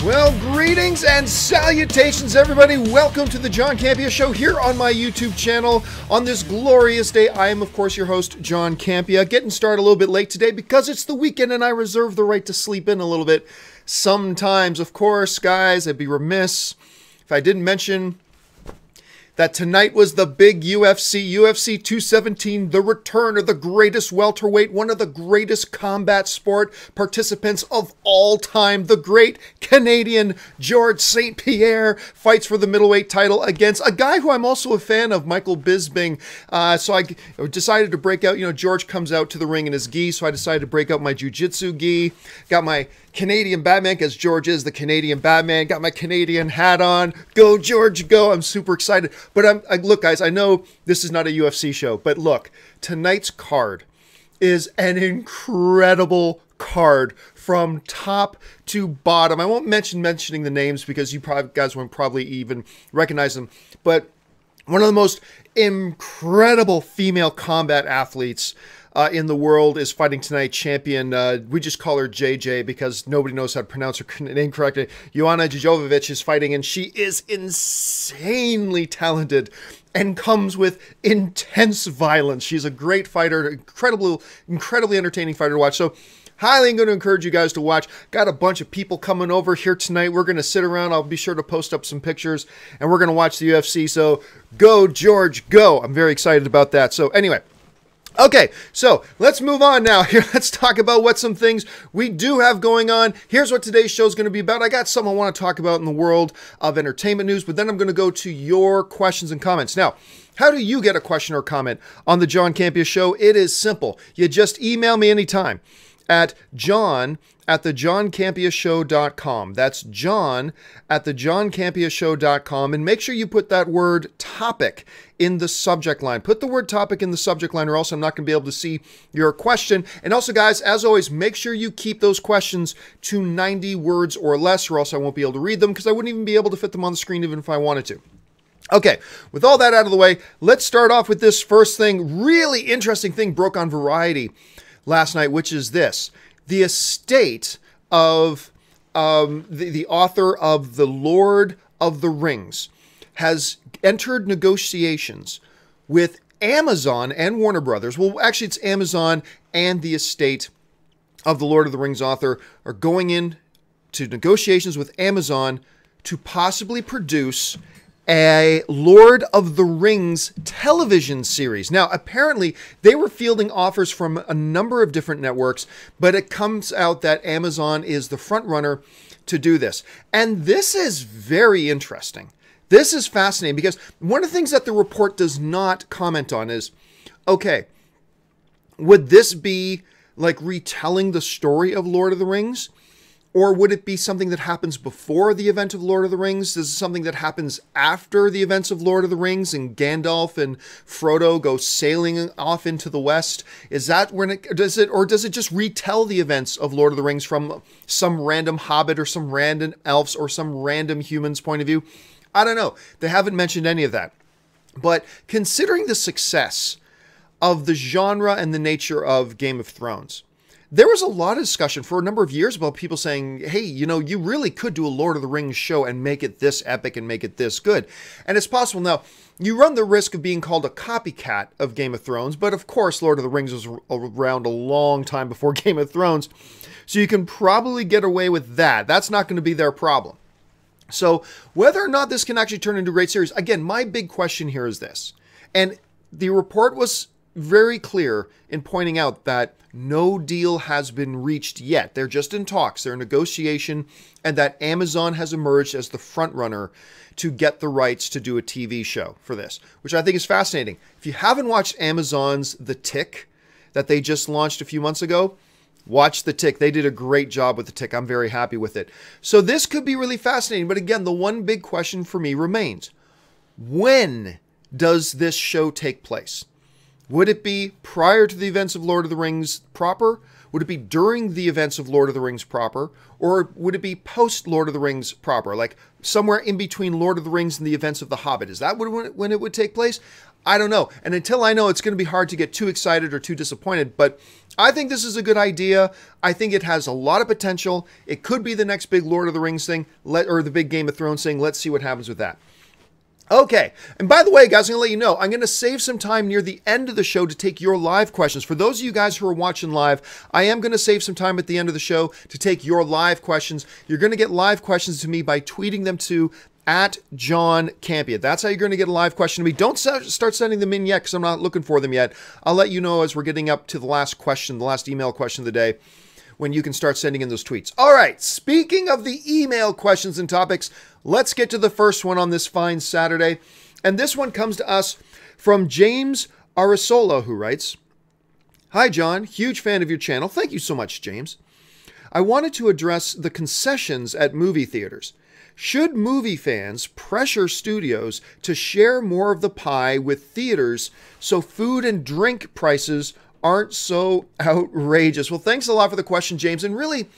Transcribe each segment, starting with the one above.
Well, greetings and salutations, everybody. Welcome to the John Campea Show here on my YouTube channel on this glorious day. I am, of course, your host, John Campea. Getting started a little bit late today because it's the weekend and I reserve the right to sleep in a little bit sometimes. Of course, guys, I'd be remiss if I didn't mention that tonight was the big UFC 217, the return of the greatest welterweight, one of the greatest combat sport participants of all time. The great Canadian George St. Pierre fights for the middleweight title against a guy who I'm also a fan of, Michael Bisping. So I decided to break out, George comes out to the ring in his gi, so I decided to break out my jiu-jitsu gi. Got my Canadian Batman, because George is the Canadian Batman. Got my Canadian hat on. Go, George, go. I'm super excited. But look, guys, I know this is not a UFC show, but look, tonight's card is an incredible card from top to bottom. I won't mentioning the names because you guys won't probably even recognize them, but one of the most incredible female combat athletes in the world is fighting tonight. Champion, we just call her JJ because nobody knows how to pronounce her name correctly. Joanna Jędrzejowicz is fighting, and she is insanely talented and comes with intense violence. She's a great fighter, incredibly entertaining fighter to watch. So highly going to encourage you guys to watch. Got a bunch of people coming over here tonight. We're going to sit around. I'll be sure to post up some pictures, and we're going to watch the UFC. So go, George, go. I'm very excited about that. So anyway, okay, so let's move on now. Here, let's talk about what some things we do have going on. Here's what today's show is going to be about. I got something I want to talk about in the world of entertainment news, but then I'm going to go to your questions and comments. Now, how do you get a question or comment on the John Campea Show? It is simple. You just email me anytime at john@thejohncampeashow.com. That's john@thejohncampeashow.com. And make sure you put that word topic in the subject line. Put the word topic in the subject line or else I'm not going to be able to see your question. And also, guys, as always, make sure you keep those questions to 90 words or less or else I won't be able to read them because I wouldn't even be able to fit them on the screen even if I wanted to. Okay, with all that out of the way, let's start off with this first thing. Really interesting thing broke on Variety last night, which is this. The estate of the author of The Lord of the Rings has entered negotiations with Amazon and Warner Brothers. Well, actually, it's Amazon and the estate of the Lord of the Rings author are going into negotiations with Amazon to possibly produce a Lord of the Rings television series. Now, apparently, they were fielding offers from a number of different networks, but it comes out that Amazon is the front runner to do this. And this is very interesting. This is fascinating because one of the things that the report does not comment on is, okay, would this be like retelling the story of Lord of the Rings? Or would it be something that happens before the event of Lord of the Rings? Is it something that happens after the events of Lord of the Rings and Gandalf and Frodo go sailing off into the West? Is that when it does it, or does it just retell the events of Lord of the Rings from some random hobbit or some random elves or some random human's point of view? I don't know. They haven't mentioned any of that. But considering the success of the genre and the nature of Game of Thrones, there was a lot of discussion for a number of years about people saying, hey, you really could do a Lord of the Rings show and make it this epic and make it this good. And it's possible. Now, you run the risk of being called a copycat of Game of Thrones, but of course, Lord of the Rings was around a long time before Game of Thrones. So you can probably get away with that. That's not going to be their problem. So whether or not this can actually turn into a great series, again, my big question here is this. And the report was very clear in pointing out that no deal has been reached yet. They're just in talks. They're in negotiation, and that Amazon has emerged as the front runner to get the rights to do a TV show for this, which I think is fascinating. If you haven't watched Amazon's The Tick that they just launched a few months ago, watch The Tick. They did a great job with The Tick. I'm very happy with it. So this could be really fascinating. But again, the one big question for me remains, when does this show take place? Would it be prior to the events of Lord of the Rings proper? Would it be during the events of Lord of the Rings proper? Or would it be post Lord of the Rings proper? Like somewhere in between Lord of the Rings and the events of The Hobbit? Is that when it would take place? I don't know. And until I know, it's going to be hard to get too excited or too disappointed. But I think this is a good idea. I think it has a lot of potential. It could be the next big Lord of the Rings thing, or the big Game of Thrones thing. Let's see what happens with that. Okay, and by the way, guys, I'm going to let you know, I'm going to save some time near the end of the show to take your live questions. For those of you guys who are watching live, I am going to save some time at the end of the show to take your live questions. You're going to get live questions to me by tweeting them to @John Campea. That's how you're going to get a live question to me. Don't start sending them in yet because I'm not looking for them yet. I'll let you know as we're getting up to the last question, the last email question of the day, when you can start sending in those tweets. All right, speaking of the email questions and topics, let's get to the first one on this fine Saturday. And this one comes to us from James Arrisola, who writes, "Hi, John. Huge fan of your channel." Thank you so much, James. "I wanted to address the concessions at movie theaters. Should movie fans pressure studios to share more of the pie with theaters so food and drink prices aren't so outrageous?" Well, thanks a lot for the question, James. And really,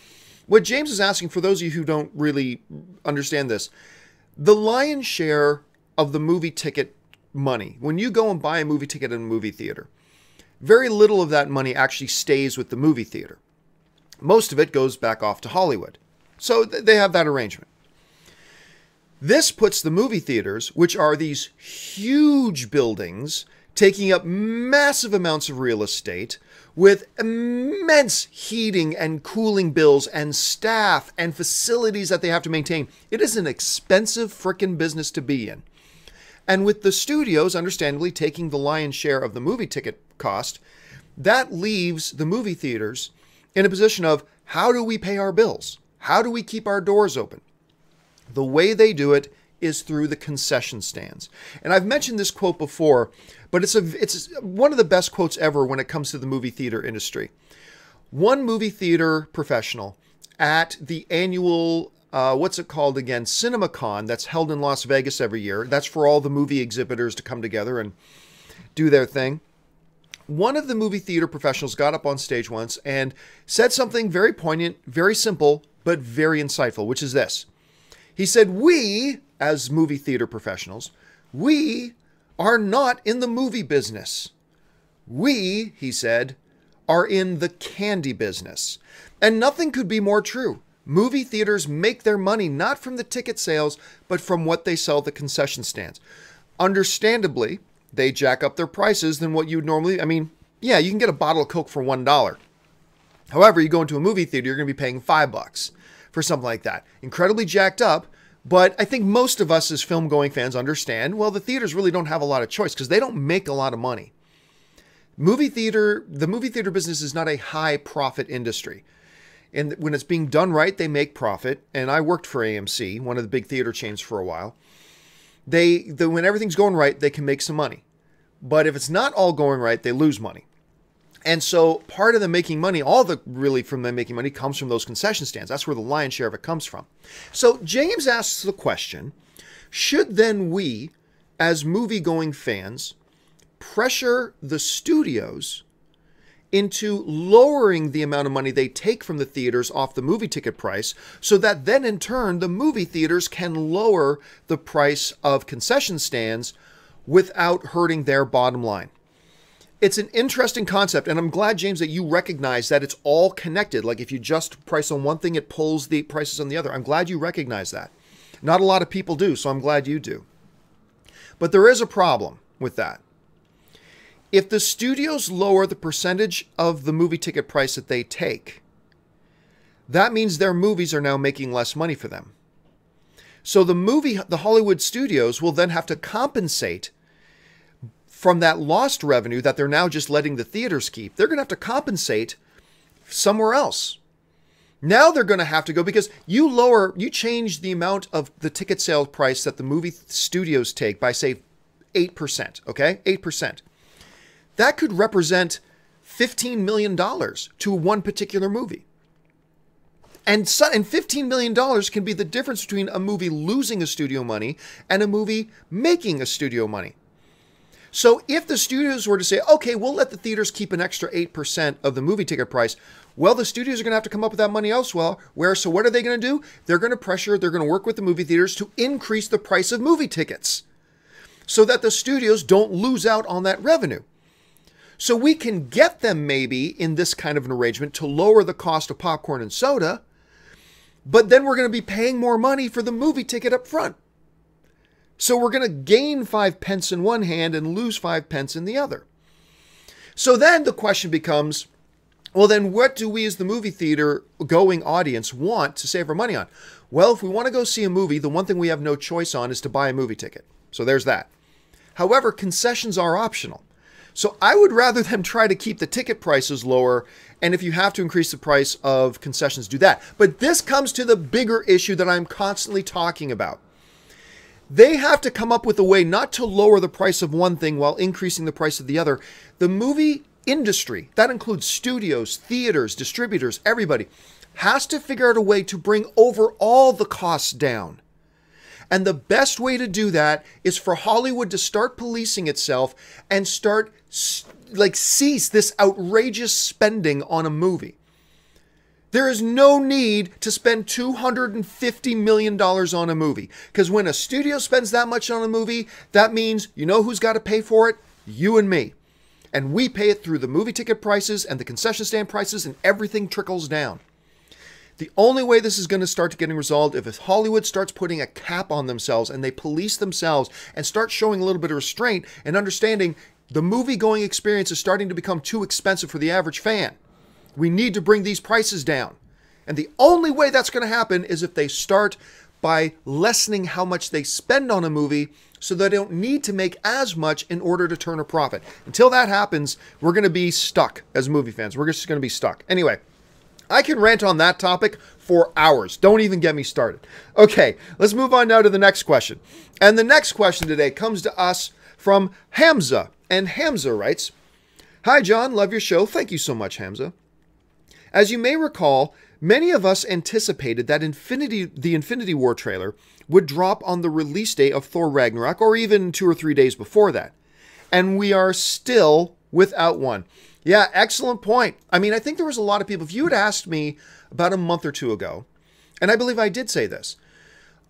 what James is asking, for those of you who don't really understand this, the lion's share of the movie ticket money, when you go and buy a movie ticket in a movie theater, very little of that money actually stays with the movie theater. Most of it goes back off to Hollywood. So they have that arrangement. This puts the movie theaters, which are these huge buildings taking up massive amounts of real estate with immense heating and cooling bills and staff and facilities that they have to maintain. It is an expensive frickin' business to be in. And with the studios, understandably, taking the lion's share of the movie ticket cost, that leaves the movie theaters in a position of, how do we pay our bills? How do we keep our doors open? The way they do it is through the concession stands. And I've mentioned this quote before, but it's one of the best quotes ever when it comes to the movie theater industry. One movie theater professional at the annual, what's it called again, CinemaCon, that's held in Las Vegas every year. That's for all the movie exhibitors to come together and do their thing. One of the movie theater professionals got up on stage once and said something very poignant, very simple, but very insightful, which is this. He said, "We, as movie theater professionals, we are not in the movie business. We," he said, "are in the candy business." And nothing could be more true. Movie theaters make their money not from the ticket sales, but from what they sell at the concession stands. Understandably, they jack up their prices than what you would normally, yeah, you can get a bottle of Coke for $1. However, you go into a movie theater, you're going to be paying $5 for something like that. Incredibly jacked up, but I think most of us as film-going fans understand, well, the theaters really don't have a lot of choice because they don't make a lot of money. The movie theater business is not a high-profit industry. And when it's being done right, they make profit. And I worked for AMC, one of the big theater chains, for a while. When everything's going right, they can make some money. But if it's not all going right, they lose money. And so part of them making money, from them making money, comes from those concession stands. That's where the lion's share of it comes from. So James asks the question, should then we, as movie-going fans, pressure the studios into lowering the amount of money they take from the theaters off the movie ticket price, so that then in turn the movie theaters can lower the price of concession stands without hurting their bottom line? It's an interesting concept, and I'm glad, James, that you recognize that it's all connected. Like if you just price on one thing, it pulls the prices on the other. I'm glad you recognize that. Not a lot of people do, so I'm glad you do. But there is a problem with that. If the studios lower the percentage of the movie ticket price that they take, that means their movies are now making less money for them. So the Hollywood studios will then have to compensate from that lost revenue that they're now just letting the theaters keep. They're going to have to compensate somewhere else. Now they're going to have to go, because you change the amount of the ticket sale price that the movie studios take by, say, 8%, okay? 8%. That could represent $15 million to one particular movie. And $15 million can be the difference between a movie losing a studio money and a movie making a studio money. So if the studios were to say, okay, we'll let the theaters keep an extra 8% of the movie ticket price, well, the studios are going to have to come up with that money elsewhere. So what are they going to do? They're going to work with the movie theaters to increase the price of movie tickets so that the studios don't lose out on that revenue. So we can get them maybe in this kind of an arrangement to lower the cost of popcorn and soda, but then we're going to be paying more money for the movie ticket up front. So we're going to gain 5 pence in one hand and lose 5 pence in the other. So then the question becomes, well, then what do we as the movie theater going audience want to save our money on? Well, if we want to go see a movie, the one thing we have no choice on is to buy a movie ticket. So there's that. However, concessions are optional. So I would rather them try to keep the ticket prices lower, and if you have to increase the price of concessions, do that. But this comes to the bigger issue that I'm constantly talking about. They have to come up with a way not to lower the price of one thing while increasing the price of the other. The movie industry, that includes studios, theaters, distributors, everybody, has to figure out a way to bring overall the costs down. And the best way to do that is for Hollywood to start policing itself and start, cease this outrageous spending on a movie. There is no need to spend $250 million on a movie. Because when a studio spends that much on a movie, that means you know who's got to pay for it? You and me. And we pay it through the movie ticket prices and the concession stand prices, and everything trickles down. The only way this is going to start getting resolved if Hollywood starts putting a cap on themselves and they police themselves and start showing a little bit of restraint and understanding the movie-going experience is starting to become too expensive for the average fan. We need to bring these prices down. And the only way that's going to happen is if they start by lessening how much they spend on a movie so they don't need to make as much in order to turn a profit. Until that happens, we're going to be stuck as movie fans. We're just going to be stuck. Anyway, I can rant on that topic for hours. Don't even get me started. Okay, let's move on now to the next question. And the next question today comes to us from Hamza. And Hamza writes, "Hi, John. Love your show." Thank you so much, Hamza. "As you may recall, many of us anticipated that the Infinity War trailer would drop on the release date of Thor Ragnarok, or even 2 or 3 days before that. And we are still without one." Yeah, excellent point. I mean, I think there was a lot of people, if you had asked me about a month or two ago, and I believe I did say this,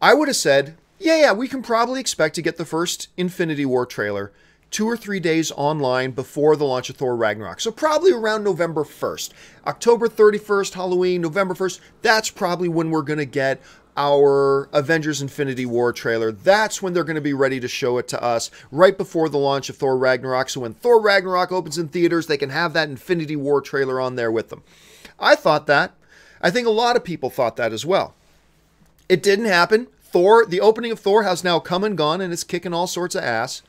I would have said, yeah, we can probably expect to get the first Infinity War trailer 2 or 3 days online before the launch of Thor Ragnarok. So probably around November 1st. October 31st, Halloween, November 1st, that's probably when we're going to get our Avengers Infinity War trailer. That's when they're going to be ready to show it to us, right before the launch of Thor Ragnarok. So when Thor Ragnarok opens in theaters, they can have that Infinity War trailer on there with them. I thought that. I think a lot of people thought that as well. It didn't happen. The opening of Thor has now come and gone, and it's kicking all sorts of ass.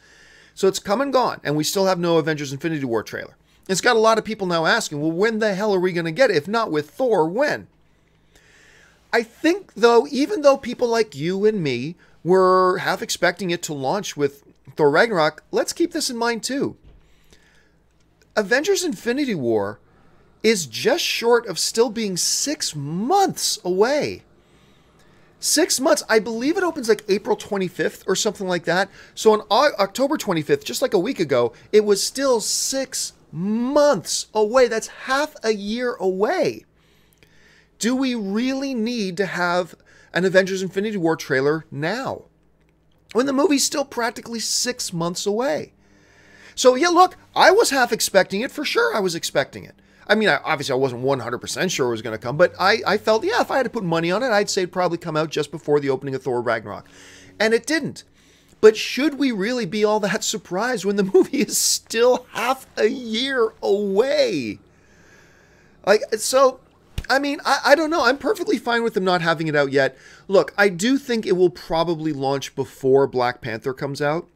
So it's come and gone, and we still have no Avengers Infinity War trailer. It's got a lot of people now asking, well, when the hell are we going to get it? If not with Thor, when? I think, though, even though people like you and me were half expecting it to launch with Thor Ragnarok, let's keep this in mind, too. Avengers Infinity War is just short of still being 6 months away. 6 months. I believe it opens like April 25th or something like that. So on October 25th, just like a week ago, it was still 6 months away. That's half a year away. Do we really need to have an Avengers Infinity War trailer now, when the movie's still practically 6 months away? So yeah, look, I was half expecting it. For sure, I was expecting it. I mean, obviously I wasn't 100% sure it was going to come, but I felt, yeah, if I had to put money on it, I'd say it'd probably come out just before the opening of Thor Ragnarok. And it didn't. But should we really be all that surprised when the movie is still half a year away? I mean, I don't know. I'm perfectly fine with them not having it out yet. Look, I do think it will probably launch before Black Panther comes out.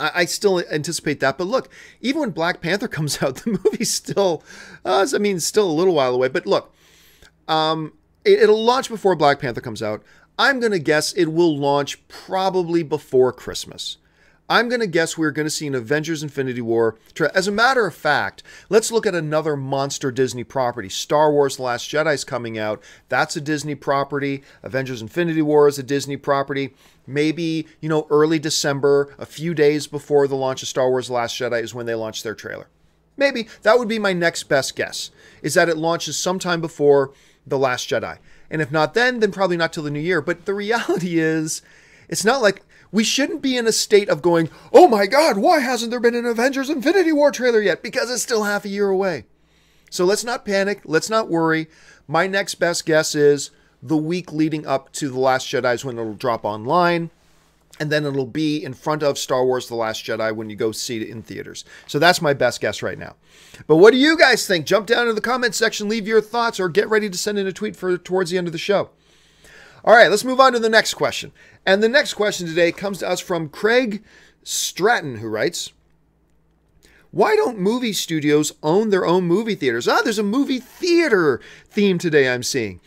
I still anticipate that. But look, even when Black Panther comes out, the movie's still, still a little while away. But look, it'll launch before Black Panther comes out. I'm going to guess it will launch probably before Christmas. I'm going to guess we're going to see an Avengers Infinity War. As a matter of fact, let's look at another monster Disney property. Star Wars The Last Jedi is coming out. That's a Disney property. Avengers Infinity War is a Disney property. Maybe, early December, a few days before the launch of Star Wars The Last Jedi is when they launch their trailer. Maybe. That would be my next best guess, is that it launches sometime before The Last Jedi. And if not then probably not till the new year. But the reality is, it's not like We shouldn't be in a state of going, oh my God, why hasn't there been an Avengers Infinity War trailer yet? Because it's still half a year away. So let's not panic. Let's not worry. My next best guess is the week leading up to The Last Jedi is when it'll drop online. And then it'll be in front of Star Wars The Last Jedi when you go see it in theaters. So that's my best guess right now. But what do you guys think? Jump down in the comments section, leave your thoughts, or get ready to send in a tweet for towards the end of the show. All right, let's move on to the next question. And the next question today comes to us from Craig Straton, who writes, why don't movie studios own their own movie theaters? There's a movie theater theme today I'm seeing.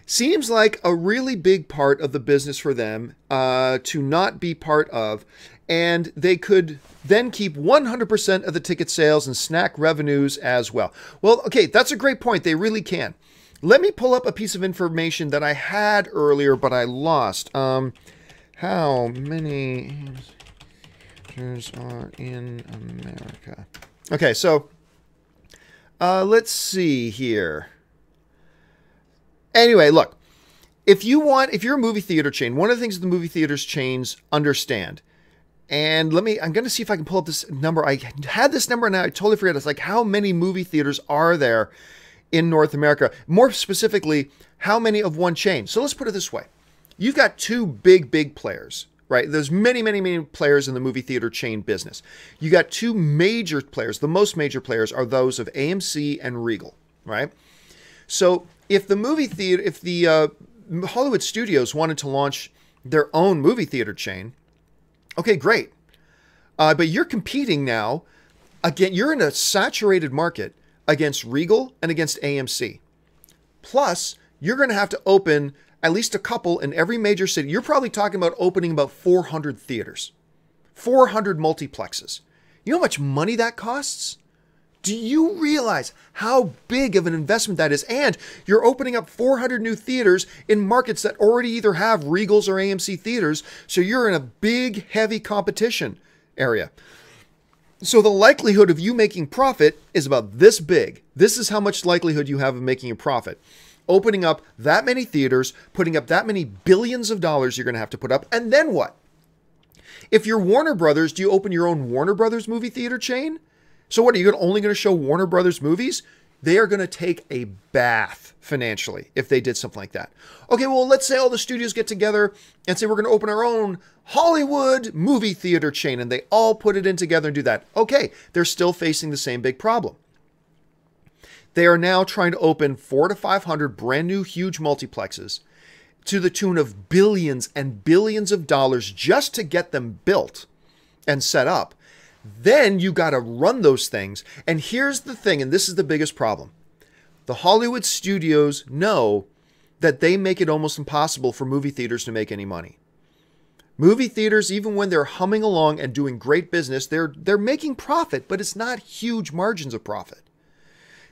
Seems like a really big part of the business for them to not be part of. And they could then keep 100% of the ticket sales and snack revenues as well. Well, okay, that's a great point. They really can. Let me pull up a piece of information that I had earlier, but I lost. How many theaters are in America? Okay, so let's see here. Anyway, look, if you're a movie theater chain, one of the things the movie theaters chains understand, and I'm going to see if I can pull up this number. I had this number and I totally forget. It's like, how many movie theaters are there in North America? More specifically, how many of one chain? So let's put it this way. You've got two big players, right? There's many players in the movie theater chain business. You got two major players. The most major players are those of AMC and Regal, right? So if the Hollywood studios wanted to launch their own movie theater chain, okay, great. But you're competing now. Again, you're in a saturated market against Regal and against AMC. Plus, you're going to have to open at least a couple in every major city. You're probably talking about opening about 400 theaters, 400 multiplexes. You know how much money that costs? Do you realize how big of an investment that is? And you're opening up 400 new theaters in markets that already either have Regals or AMC theaters. So you're in a big, heavy competition area. So the likelihood of you making profit is about this big. This is how much likelihood you have of making a profit. Opening up that many theaters, putting up that many billions of dollars you're going to have to put up. And then what? If you're Warner Brothers, do you open your own Warner Brothers movie theater chain? So what, are you only going to show Warner Brothers movies? They are going to take a bath financially if they did something like that. Okay, well, let's say all the studios get together and say we're going to open our own Hollywood movie theater chain, and they all put it in together and do that. Okay, they're still facing the same big problem. They are now trying to open 400 to 500 brand new huge multiplexes to the tune of billions and billions of dollars just to get them built and set up. Then you got to run those things. And here's the thing, and this is the biggest problem. The Hollywood studios know that they make it almost impossible for movie theaters to make any money. Movie theaters, even when they're humming along and doing great business, they're making profit, but it's not huge margins of profit.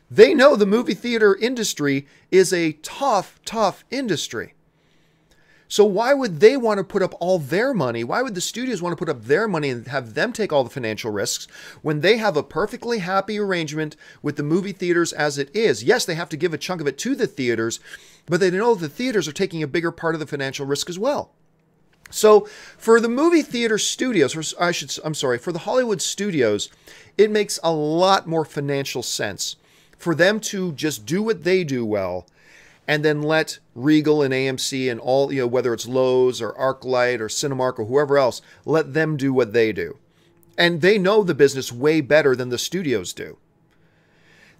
They know the movie theater industry is a tough industry. So why would they want to put up all their money? Why would the studios want to put up their money and have them take all the financial risks when they have a perfectly happy arrangement with the movie theaters as it is? Yes, they have to give a chunk of it to the theaters, but they know the theaters are taking a bigger part of the financial risk as well. So for the movie theater studios, for the Hollywood studios, it makes a lot more financial sense for them to just do what they do well, and then let Regal and AMC and all, whether it's Lowe's or ArcLight or Cinemark or whoever else, let them do what they do. And they know the business way better than the studios do.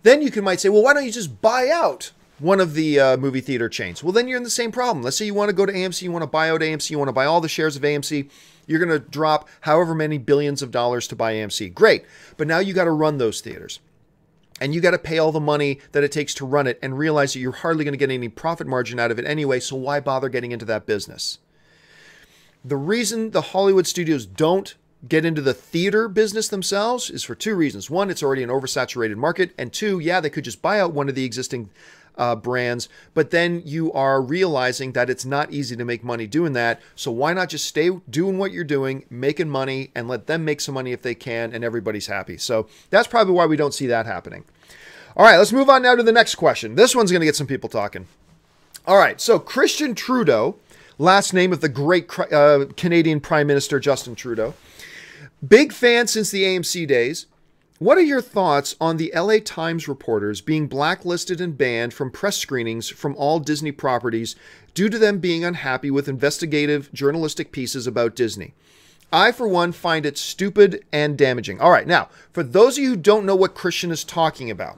Then you might say, well, why don't you just buy out one of the movie theater chains? Well, then you're in the same problem. Let's say you want to go to AMC, you want to buy out AMC, you want to buy all the shares of AMC. You're going to drop however many billions of dollars to buy AMC. Great. But now you got to run those theaters. And you got to pay all the money that it takes to run it and realize that you're hardly going to get any profit margin out of it anyway, so why bother getting into that business? The reason the Hollywood studios don't get into the theater business themselves is for two reasons. One, it's already an oversaturated market. And two, yeah, they could just buy out one of the existing brands, but then you are realizing that it's not easy to make money doing that. So why not just stay doing what you're doing, making money, and let them make some money if they can, and everybody's happy. So that's probably why we don't see that happening. All right, let's move on now to the next question. This one's going to get some people talking. All right, so Christian Trudeau last name of the great Canadian Prime Minister Justin Trudeau. Big fan since the AMC days. What are your thoughts on the LA Times reporters being blacklisted and banned from press screenings from all Disney properties due to them being unhappy with investigative journalistic pieces about Disney? I, for one, find it stupid and damaging. All right, now, for those of you who don't know what Christian is talking about,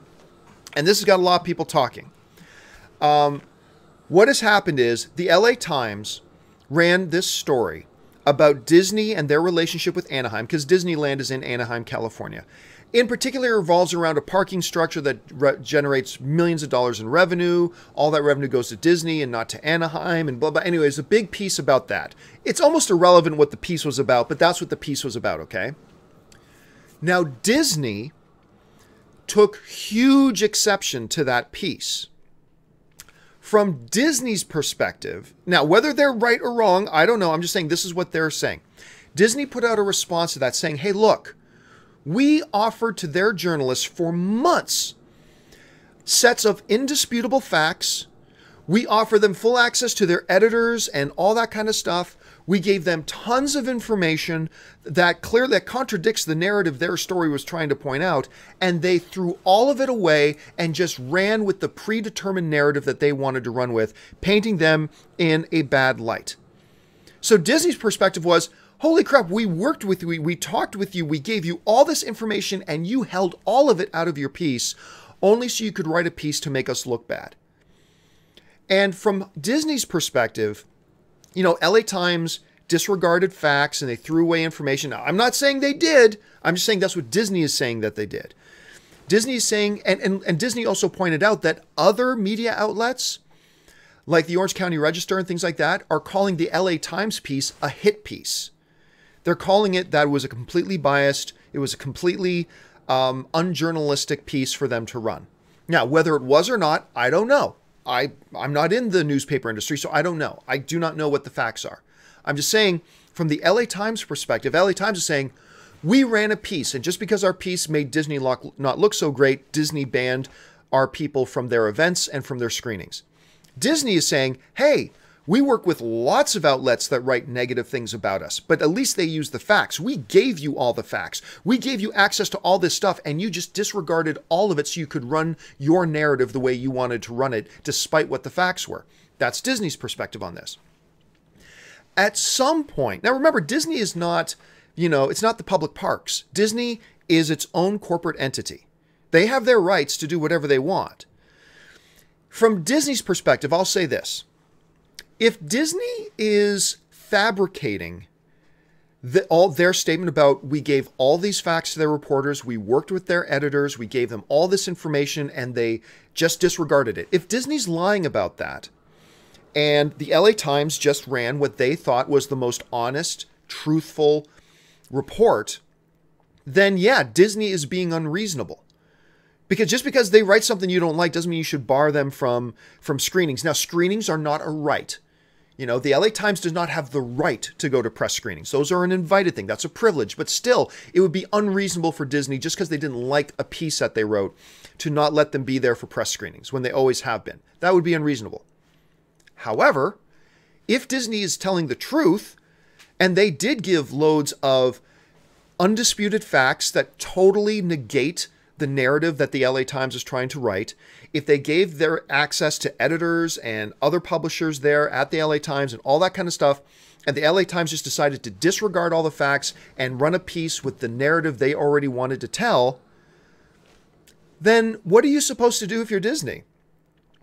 and this has got a lot of people talking, what has happened is the LA Times ran this story about Disney and their relationship with Anaheim, because Disneyland is in Anaheim, California. In particular, it revolves around a parking structure that generates millions of dollars in revenue. All that revenue goes to Disney and not to Anaheim and blah, blah. Anyways, a big piece about that. It's almost irrelevant what the piece was about, but that's what the piece was about, okay? Now, Disney took huge exception to that piece. From Disney's perspective, now, whether they're right or wrong, I don't know. I'm just saying this is what they're saying. Disney put out a response to that saying, hey, look, we offered to their journalists for months sets of indisputable facts. We offer them full access to their editors and all that kind of stuff. We gave them tons of information that contradicts the narrative their story was trying to point out, and they threw all of it away and just ran with the predetermined narrative that they wanted to run with, painting them in a bad light. So Disney's perspective was, holy crap, we worked with you, we talked with you, we gave you all this information, and you held all of it out of your piece, only so you could write a piece to make us look bad. And from Disney's perspective, you know, LA Times disregarded facts and they threw away information. Now, I'm not saying they did. I'm just saying that's what Disney is saying that they did. Disney is saying, and Disney also pointed out that other media outlets, like the Orange County Register and things like that, are calling the LA Times piece a hit piece. They're calling it that it was a completely biased, it was a completely unjournalistic piece for them to run. Now, whether it was or not, I don't know. I'm not in the newspaper industry, so I don't know. I do not know what the facts are. I'm just saying, from the LA Times perspective, LA Times is saying, we ran a piece, and just because our piece made Disney not look so great, Disney banned our people from their events and from their screenings. Disney is saying, hey, we work with lots of outlets that write negative things about us, but at least they use the facts. We gave you all the facts. We gave you access to all this stuff, and you just disregarded all of it so you could run your narrative the way you wanted to run it, despite what the facts were. That's Disney's perspective on this. At some point, now remember, Disney is not, you know, it's not the public parks. Disney is its own corporate entity. They have their rights to do whatever they want. From Disney's perspective, I'll say this. If Disney is fabricating all their statement about, we gave all these facts to their reporters, we worked with their editors, we gave them all this information, and they just disregarded it. If Disney's lying about that, and the LA Times just ran what they thought was the most honest, truthful report, then yeah, Disney is being unreasonable. Because just because they write something you don't like doesn't mean you should bar them from screenings. Now, screenings are not a right. You know, the LA Times does not have the right to go to press screenings. Those are an invited thing. That's a privilege. But still, it would be unreasonable for Disney, just because they didn't like a piece that they wrote, to not let them be there for press screenings when they always have been. That would be unreasonable. However, if Disney is telling the truth, and they did give loads of undisputed facts that totally negate the narrative that the LA Times is trying to write, if they gave their access to editors and other publishers there at the LA Times and all that kind of stuff, and the LA Times just decided to disregard all the facts and run a piece with the narrative they already wanted to tell, then what are you supposed to do if you're Disney?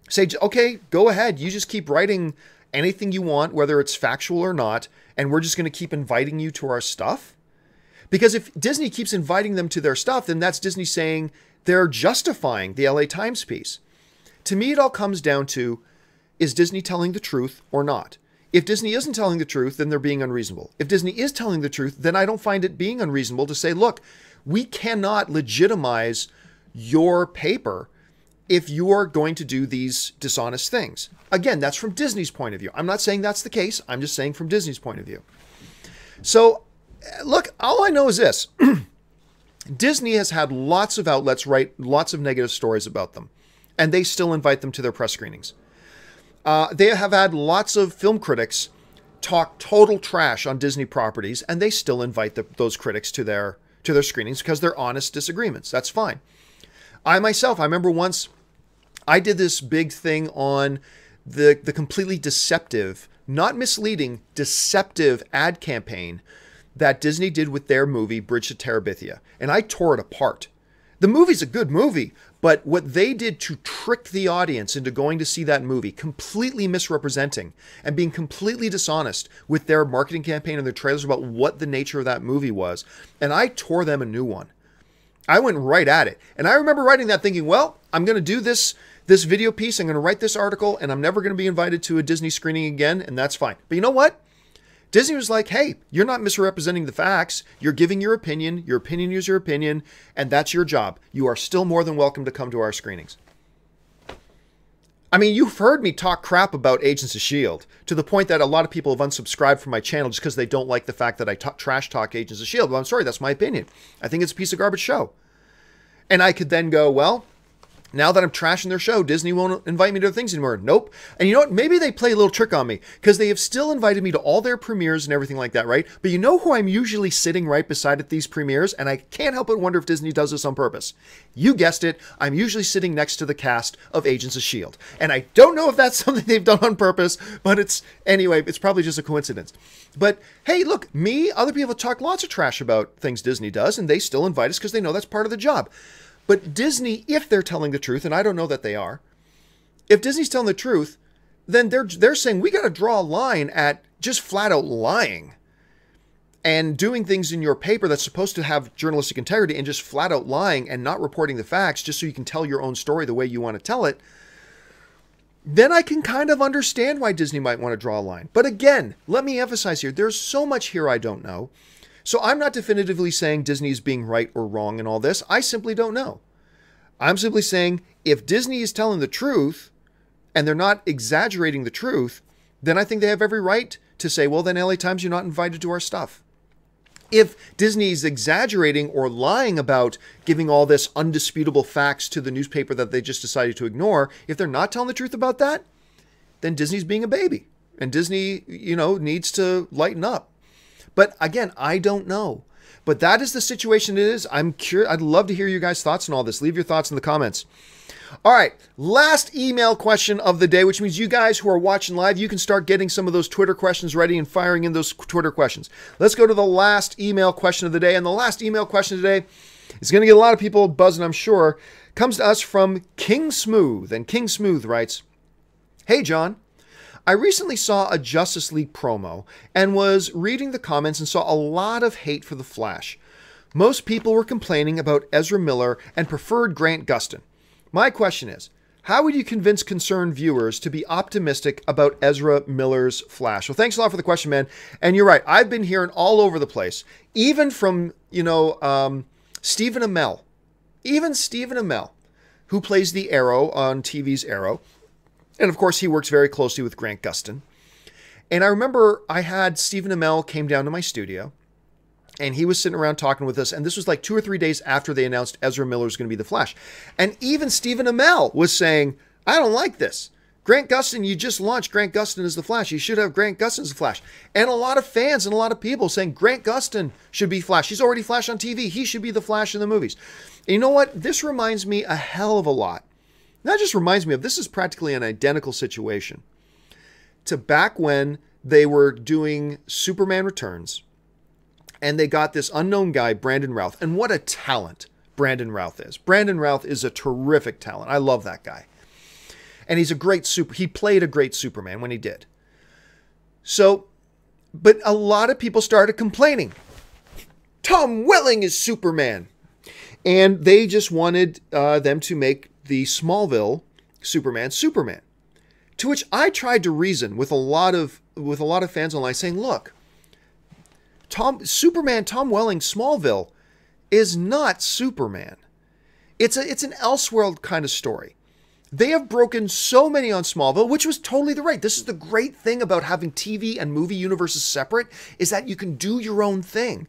Say, okay, go ahead. You just keep writing anything you want, whether it's factual or not, and we're just going to keep inviting you to our stuff? Because if Disney keeps inviting them to their stuff, then that's Disney saying they're justifying the LA Times piece. To me, it all comes down to, is Disney telling the truth or not? If Disney isn't telling the truth, then they're being unreasonable. If Disney is telling the truth, then I don't find it being unreasonable to say, look, we cannot legitimize your paper if you are going to do these dishonest things. Again, that's from Disney's point of view. I'm not saying that's the case. I'm just saying from Disney's point of view. So, look, all I know is this. Disney has had lots of outlets write lots of negative stories about them, and they still invite them to their press screenings. They have had lots of film critics talk total trash on Disney properties, and they still invite those critics to their screenings because they're honest disagreements. That's fine. I remember once I did this big thing on the completely deceptive, not misleading, deceptive ad campaign that Disney did with their movie, Bridge to Terabithia. And I tore it apart. The movie's a good movie, but what they did to trick the audience into going to see that movie, completely misrepresenting and being completely dishonest with their marketing campaign and their trailers about what the nature of that movie was. And I tore them a new one. I went right at it. And I remember writing that thinking, well, I'm going to do this video piece. I'm going to write this article, and I'm never going to be invited to a Disney screening again, and that's fine. But you know what? Disney was like, hey, you're not misrepresenting the facts. You're giving your opinion. Your opinion is your opinion, and that's your job. You are still more than welcome to come to our screenings. I mean, you've heard me talk crap about Agents of S.H.I.E.L.D. to the point that a lot of people have unsubscribed from my channel just because they don't like the fact that I trash talk Agents of S.H.I.E.L.D. Well, I'm sorry, that's my opinion. I think it's a piece of garbage show. And I could then go, well, now that I'm trashing their show, Disney won't invite me to their things anymore. Nope. And you know what? Maybe they play a little trick on me because they have still invited me to all their premieres and everything like that, right? But you know who I'm usually sitting right beside at these premieres? And I can't help but wonder if Disney does this on purpose. You guessed it. I'm usually sitting next to the cast of Agents of S.H.I.E.L.D. And I don't know if that's something they've done on purpose, but anyway, it's probably just a coincidence. But hey, look, other people talk lots of trash about things Disney does, and they still invite us because they know that's part of the job. But Disney, if they're telling the truth, and I don't know that they are, if Disney's telling the truth, then they're saying we got to draw a line at just flat out lying and doing things in your paper that's supposed to have journalistic integrity and just flat out lying and not reporting the facts just so you can tell your own story the way you want to tell it. Then I can kind of understand why Disney might want to draw a line. But again, let me emphasize here, there's so much here I don't know. So I'm not definitively saying Disney is being right or wrong in all this. I simply don't know. I'm simply saying if Disney is telling the truth and they're not exaggerating the truth, then I think they have every right to say, well, then LA Times, you're not invited to our stuff. If Disney is exaggerating or lying about giving all this undisputable facts to the newspaper that they just decided to ignore, if they're not telling the truth about that, then Disney's being a baby. And Disney, needs to lighten up. But again, I don't know. But that is the situation it is. I'm curious. I'd love to hear you guys' thoughts on all this. Leave your thoughts in the comments. All right, last email question of the day, which means you guys who are watching live, you can start getting some of those Twitter questions ready and firing in those Twitter questions. Let's go to the last email question of the day. And the last email question today is going to get a lot of people buzzing, I'm sure. Comes to us from King Smooth. And King Smooth writes, "Hey, John. I recently saw a Justice League promo and was reading the comments and saw a lot of hate for the Flash. Most people were complaining about Ezra Miller and preferred Grant Gustin. My question is, how would you convince concerned viewers to be optimistic about Ezra Miller's Flash?" Well, thanks a lot for the question, man. And you're right. I've been hearing all over the place, even from, Stephen Amell. Even Stephen Amell, who plays the Arrow on TV's Arrow. And of course, he works very closely with Grant Gustin. And I remember I had Stephen Amell came down to my studio, and he was sitting around talking with us. And this was like 2 or 3 days after they announced Ezra Miller was going to be the Flash. And even Stephen Amell was saying, I don't like this. Grant Gustin, you just launched Grant Gustin as the Flash. You should have Grant Gustin as the Flash. And a lot of fans and a lot of people saying Grant Gustin should be Flash. He's already Flash on TV. He should be the Flash in the movies. And you know what? This reminds me a hell of a lot. That just reminds me of, this is practically an identical situation to back when they were doing Superman Returns and they got this unknown guy, Brandon Routh. And what a talent Brandon Routh is. Brandon Routh is a terrific talent. I love that guy. And he's he played a great Superman when he did. So, but a lot of people started complaining. Tom Welling is Superman. And they just wanted them to make the Smallville Superman. To which I tried to reason with a lot of fans online saying, look, Tom Welling Smallville is not Superman. It's an Elseworld kind of story. They have broken so many on Smallville, which was totally the right. This is the great thing about having TV and movie universes separate, is that you can do your own thing.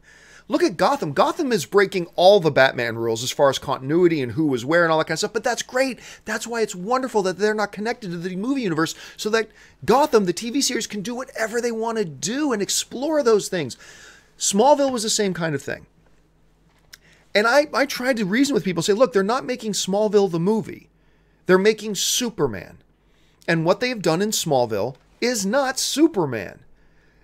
Look at Gotham. Gotham is breaking all the Batman rules as far as continuity and who was where and all that kind of stuff, but that's great. That's why it's wonderful that they're not connected to the movie universe, so that Gotham, the TV series, can do whatever they want to do and explore those things. Smallville was the same kind of thing. And I tried to reason with people, say, look, they're not making Smallville the movie. They're making Superman. And what they have done in Smallville is not Superman.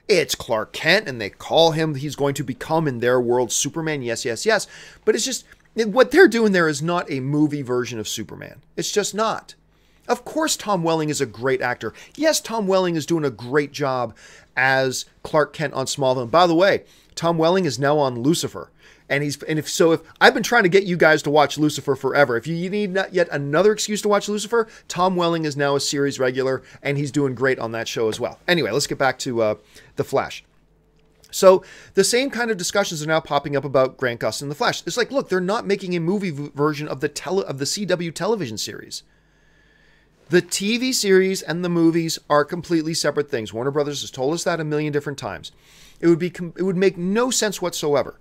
It's Clark Kent, and they call him, he's going to become in their world Superman. Yes, yes, yes. But it's just, what they're doing there is not a movie version of Superman. It's just not. Of course, Tom Welling is a great actor. Yes, Tom Welling is doing a great job as Clark Kent on Smallville. And by the way, Tom Welling is now on Lucifer. And if I've been trying to get you guys to watch Lucifer forever. If you need yet another excuse to watch Lucifer, Tom Welling is now a series regular, and he's doing great on that show as well. Anyway, let's get back to The Flash. So the same kind of discussions are now popping up about Grant Gustin and The Flash. It's like, look, they're not making a movie version of the CW television series. The TV series and the movies are completely separate things. Warner Brothers has told us that a million different times. It would make no sense whatsoever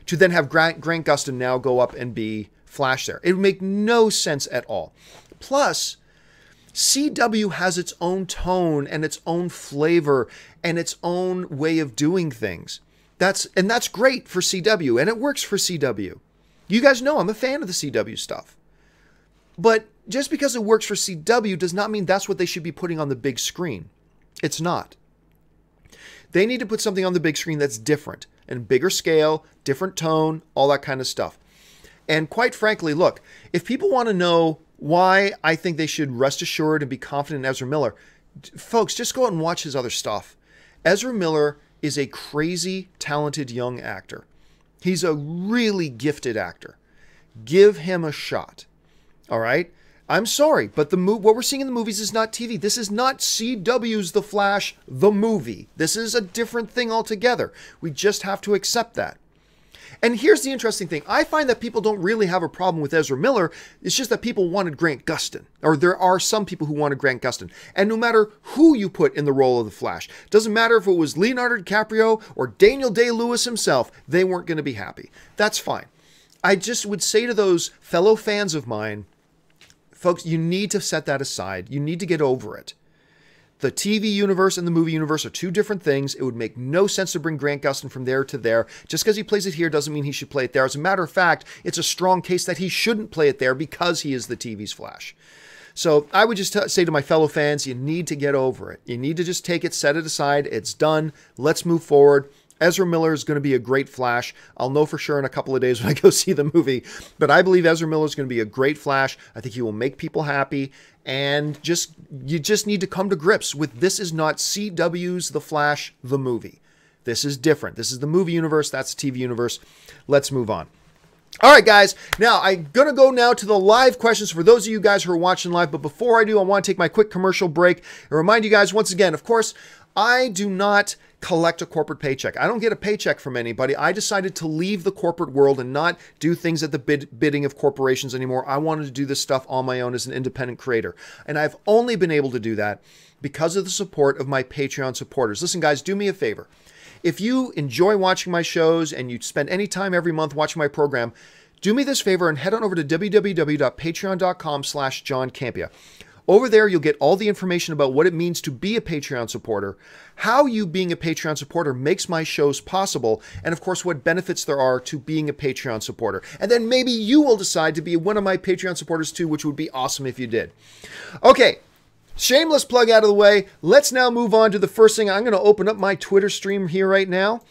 to then have Grant Gustin now go up and be Flash there. It would make no sense at all. Plus, CW has its own tone and its own flavor and its own way of doing things. That's great for CW, and it works for CW. You guys know I'm a fan of the CW stuff. But just because it works for CW does not mean that's what they should be putting on the big screen. It's not. They need to put something on the big screen that's different and bigger scale, different tone, all that kind of stuff. And quite frankly, look, if people want to know why I think they should rest assured and be confident in Ezra Miller, folks, just go out and watch his other stuff. Ezra Miller is a crazy, talented young actor. He's a really gifted actor. Give him a shot. All right? I'm sorry, but what we're seeing in the movies is not TV. This is not CW's The Flash, the movie. This is a different thing altogether. We just have to accept that. And here's the interesting thing. I find that people don't really have a problem with Ezra Miller. It's just that people wanted Grant Gustin. Or there are some people who wanted Grant Gustin. And no matter who you put in the role of The Flash, doesn't matter if it was Leonardo DiCaprio or Daniel Day-Lewis himself, they weren't going to be happy. That's fine. I just would say to those fellow fans of mine, folks, you need to set that aside. You need to get over it. The TV universe and the movie universe are two different things. It would make no sense to bring Grant Gustin from there to there. Just because he plays it here doesn't mean he should play it there. As a matter of fact, it's a strong case that he shouldn't play it there because he is the TV's Flash. So I would just say to my fellow fans, you need to get over it. You need to just take it, set it aside. It's done. Let's move forward. Ezra Miller is going to be a great Flash. I'll know for sure in a couple of days when I go see the movie. But I believe Ezra Miller is going to be a great Flash. I think he will make people happy. And you just need to come to grips with this is not CW's The Flash, the movie. This is different. This is the movie universe. That's the TV universe. Let's move on. All right, guys. Now, I'm going to go now to the live questions for those of you guys who are watching live. But before I do, I want to take my quick commercial break and remind you guys once again, of course, I do not collect a corporate paycheck. I don't get a paycheck from anybody. I decided to leave the corporate world and not do things at the bidding of corporations anymore. I wanted to do this stuff on my own as an independent creator. And I've only been able to do that because of the support of my Patreon supporters. Listen, guys, do me a favor. If you enjoy watching my shows and you spend any time every month watching my program, do me this favor and head on over to www.patreon.com/John Campea. Over there, you'll get all the information about what it means to be a Patreon supporter, how you being a Patreon supporter makes my shows possible, and of course, what benefits there are to being a Patreon supporter. And then maybe you will decide to be one of my Patreon supporters too, which would be awesome if you did. Okay, shameless plug out of the way. Let's now move on to the first thing. I'm going to open up my Twitter stream here right now,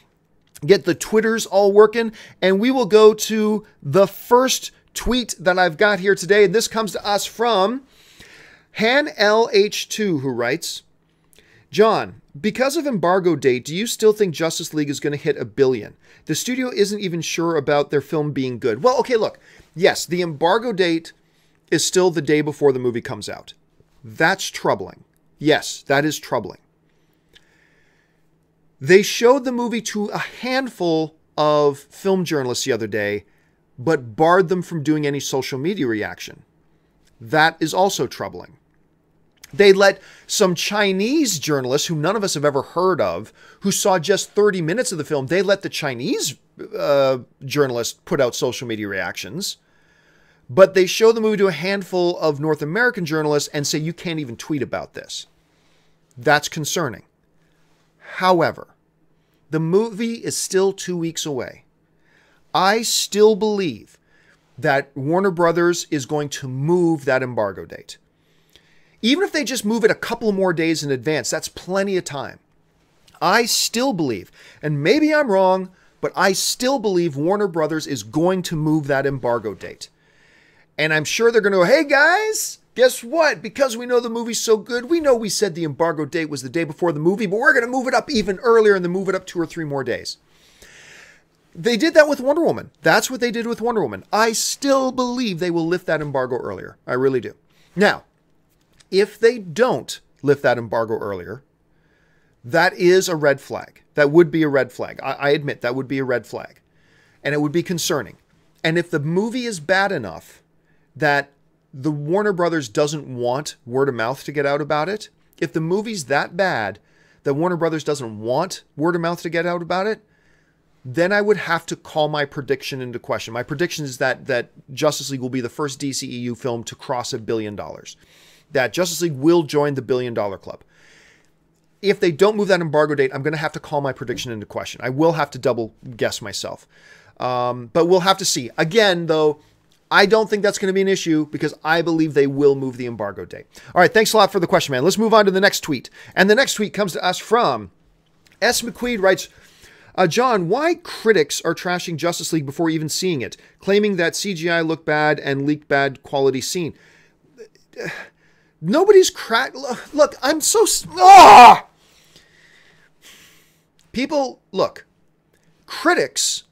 get the Twitters all working, and we will go to the first tweet that I've got here today. And this comes to us from Han LH2, who writes, John, because of embargo date, do you still think Justice League is going to hit $1 billion? The studio isn't even sure about their film being good. Well, okay, look. Yes, the embargo date is still the day before the movie comes out. That's troubling. Yes, that is troubling. They showed the movie to a handful of film journalists the other day, but barred them from doing any social media reaction. That is also troubling. They let some Chinese journalists, who none of us have ever heard of, who saw just 30 minutes of the film, they let the Chinese journalists put out social media reactions. But they show the movie to a handful of North American journalists and say, you can't even tweet about this. That's concerning. However, the movie is still 2 weeks away. I still believe that Warner Brothers is going to move that embargo date. Even if they just move it a couple more days in advance, that's plenty of time. I still believe, and maybe I'm wrong, but I still believe Warner Brothers is going to move that embargo date. And I'm sure they're going to go, hey guys, guess what? Because we know the movie's so good, we know we said the embargo date was the day before the movie, but we're going to move it up even earlier and then move it up 2 or 3 more days. They did that with Wonder Woman. That's what they did with Wonder Woman. I still believe they will lift that embargo earlier. I really do. Now, if they don't lift that embargo earlier, that is a red flag. That would be a red flag. I admit that would be a red flag. And it would be concerning. And if the movie is bad enough that the Warner Brothers doesn't want word of mouth to get out about it, if the movie's that bad that Warner Brothers doesn't want word of mouth to get out about it, then I would have to call my prediction into question. My prediction is that Justice League will be the first DCEU film to cross $1 billion. That Justice League will join the $1 billion club. If they don't move that embargo date, I'm going to have to call my prediction into question. I will have to double guess myself. But we'll have to see. Again, though, I don't think that's going to be an issue because I believe they will move the embargo date. All right, thanks a lot for the question, man. Let's move on to the next tweet. And the next tweet comes to us from S. McQuaid writes, John, why critics are trashing Justice League before even seeing it, claiming that CGI looked bad and leaked bad quality scene? Nobody's Look, I'm so... People, look, critics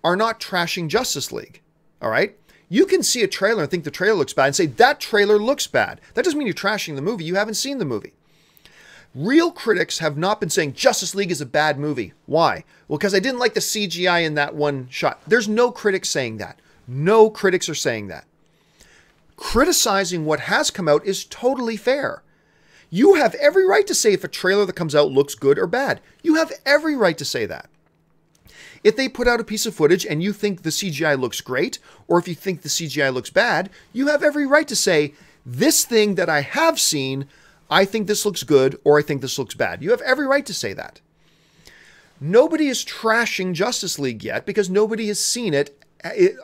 are not trashing Justice League, all right? You can see a trailer and think the trailer looks bad and say, that trailer looks bad. That doesn't mean you're trashing the movie. You haven't seen the movie. Real critics have not been saying Justice League is a bad movie. Why? Well, because I didn't like the CGI in that one shot. There's no critics saying that. No critics are saying that. Criticizing what has come out is totally fair. You have every right to say if a trailer that comes out looks good or bad. You have every right to say that. If they put out a piece of footage and you think the CGI looks great, or if you think the CGI looks bad, you have every right to say, this thing that I have seen, I think this looks good, or I think this looks bad. You have every right to say that. Nobody is trashing Justice League yet because nobody has seen it,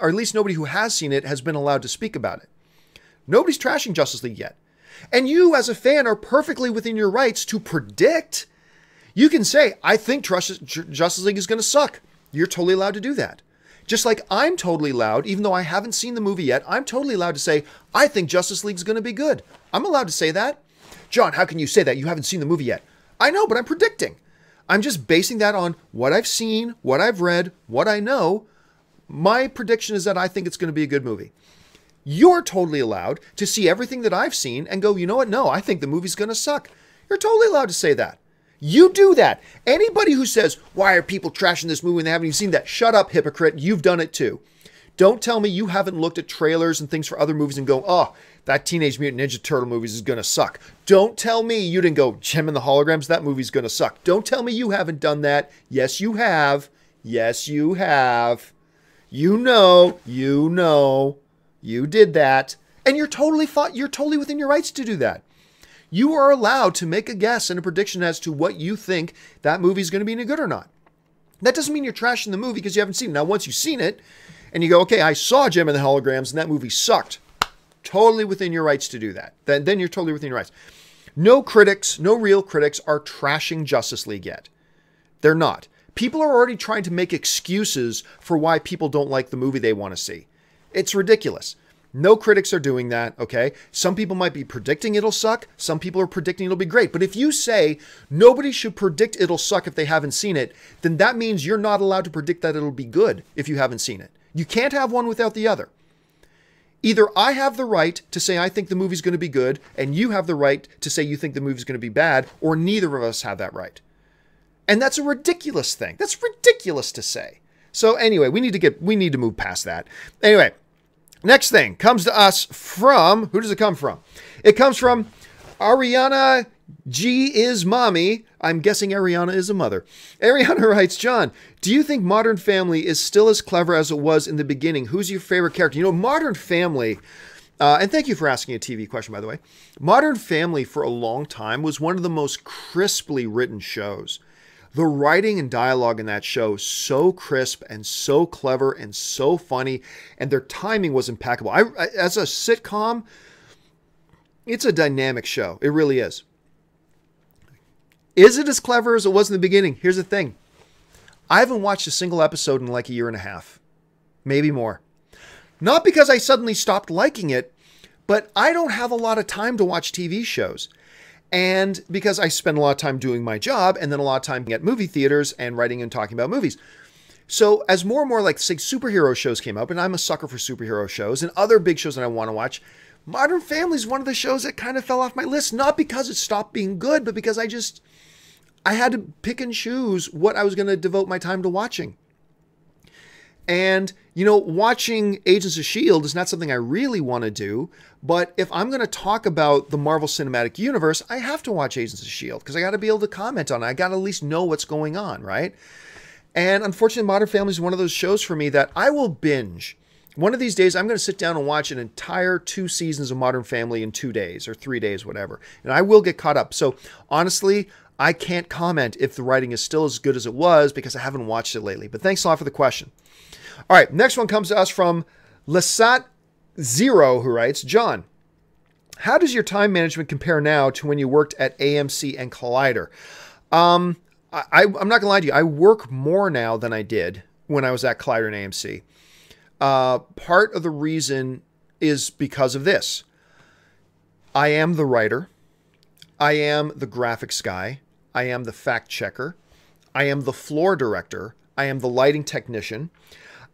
or at least nobody who has seen it has been allowed to speak about it. Nobody's trashing Justice League yet. And you, as a fan, are perfectly within your rights to predict. You can say, I think Justice League is going to suck. You're totally allowed to do that. Just like I'm totally allowed, even though I haven't seen the movie yet, I'm totally allowed to say, I think Justice League is going to be good. I'm allowed to say that. John, how can you say that? You haven't seen the movie yet. I know, but I'm predicting. I'm just basing that on what I've seen, what I've read, what I know. My prediction is that I think it's going to be a good movie. You're totally allowed to see everything that I've seen and go, you know what? No, I think the movie's going to suck. You're totally allowed to say that. You do that. Anybody who says, why are people trashing this movie and they haven't even seen that? Shut up, hypocrite. You've done it too. Don't tell me you haven't looked at trailers and things for other movies and go, oh, that Teenage Mutant Ninja Turtle movie is going to suck. Don't tell me you didn't go, Gem and the Holograms, that movie's going to suck. Don't tell me you haven't done that. Yes, you have. Yes, you have. You know. You did that. And you're totally within your rights to do that. You are allowed to make a guess and a prediction as to what you think that movie is going to be any good or not. That doesn't mean you're trashing the movie because you haven't seen it. Now, once you've seen it and you go, okay, I saw Gem and the Holograms and that movie sucked. Totally within your rights to do that. Then you're totally within your rights. No critics, no real critics are trashing Justice League yet. They're not. People are already trying to make excuses for why people don't like the movie they want to see. It's ridiculous. No critics are doing that, okay? Some people might be predicting it'll suck. Some people are predicting it'll be great. But if you say nobody should predict it'll suck if they haven't seen it, then that means you're not allowed to predict that it'll be good if you haven't seen it. You can't have one without the other. Either I have the right to say I think the movie's going to be good, and you have the right to say you think the movie's going to be bad, or neither of us have that right. And that's a ridiculous thing. That's ridiculous to say. So anyway, we need to move past that. Anyway, next thing comes to us from, who does it come from? It comes from Ariana G is mommy. I'm guessing Ariana is a mother. Ariana writes, John, do you think Modern Family is still as clever as it was in the beginning? Who's your favorite character? You know, Modern Family, and thank you for asking a TV question, by the way. Modern Family for a long time was one of the most crisply written shows. The writing and dialogue in that show is so crisp and so clever and so funny, and their timing was impeccable. As a sitcom, it's a dynamic show. It really is. Is it as clever as it was in the beginning? Here's the thing. I haven't watched a single episode in like a year and a half, maybe more. Not because I suddenly stopped liking it, but I don't have a lot of time to watch TV shows. And because I spend a lot of time doing my job and then a lot of time at movie theaters and writing and talking about movies. So as more and more, like, say, superhero shows came up, and I'm a sucker for superhero shows and other big shows that I want to watch, Modern Family is one of the shows that kind of fell off my list. Not because it stopped being good, but because I had to pick and choose what I was going to devote my time to watching. And, you know, watching Agents of S.H.I.E.L.D. is not something I really want to do. But if I'm going to talk about the Marvel Cinematic Universe, I have to watch Agents of S.H.I.E.L.D. because I got to be able to comment on it. I got to at least know what's going on, right? And unfortunately, Modern Family is one of those shows for me that I will binge. One of these days, I'm going to sit down and watch an entire 2 seasons of Modern Family in 2 days or 3 days, whatever. And I will get caught up. So honestly, I can't comment if the writing is still as good as it was because I haven't watched it lately. But thanks a lot for the question. All right, next one comes to us from Lasat Zero, who writes, John, how does your time management compare now to when you worked at AMC and Collider? I'm not going to lie to you. I work more now than I did when I was at Collider and AMC. Part of the reason is because of this. I am the writer. I am the graphics guy. I am the fact checker. I am the floor director. I am the lighting technician.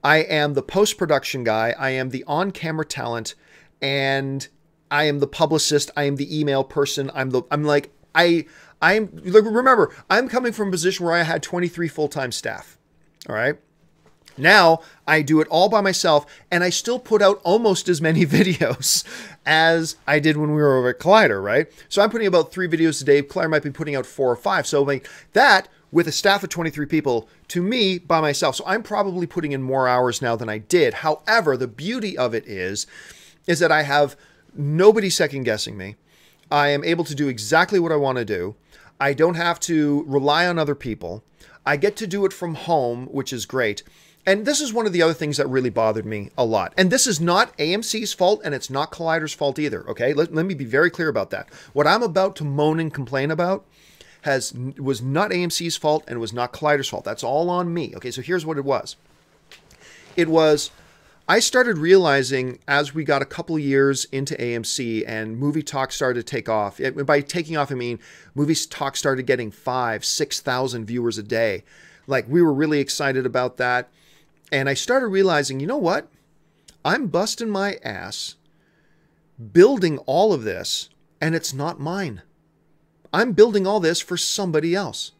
I am the post-production guy. I am the on-camera talent, and I am the publicist. I am the email person. Remember, I'm coming from a position where I had 23 full-time staff. All right. Now I do it all by myself, and I still put out almost as many videos as I did when we were over at Collider, right? So I'm putting about 3 videos a day. Collider might be putting out 4 or 5. So like that, with a staff of 23 people, to me, by myself. So I'm probably putting in more hours now than I did. However, the beauty of it is that I have nobody second guessing me. I am able to do exactly what I want to do. I don't have to rely on other people. I get to do it from home, which is great. And this is one of the other things that really bothered me a lot. And this is not AMC's fault, and it's not Collider's fault either, okay? Let me be very clear about that. What I'm about to moan and complain about was not AMC's fault and was not Collider's fault. That's all on me. Okay, so here's what it was. I started realizing as we got a couple years into AMC and Movie Talk started to take off. By taking off, I mean Movie Talk started getting 5,000, 6,000 viewers a day. Like, we were really excited about that. And I started realizing, you know what? I'm busting my ass building all of this, and it's not mine. I'm building all this for somebody else.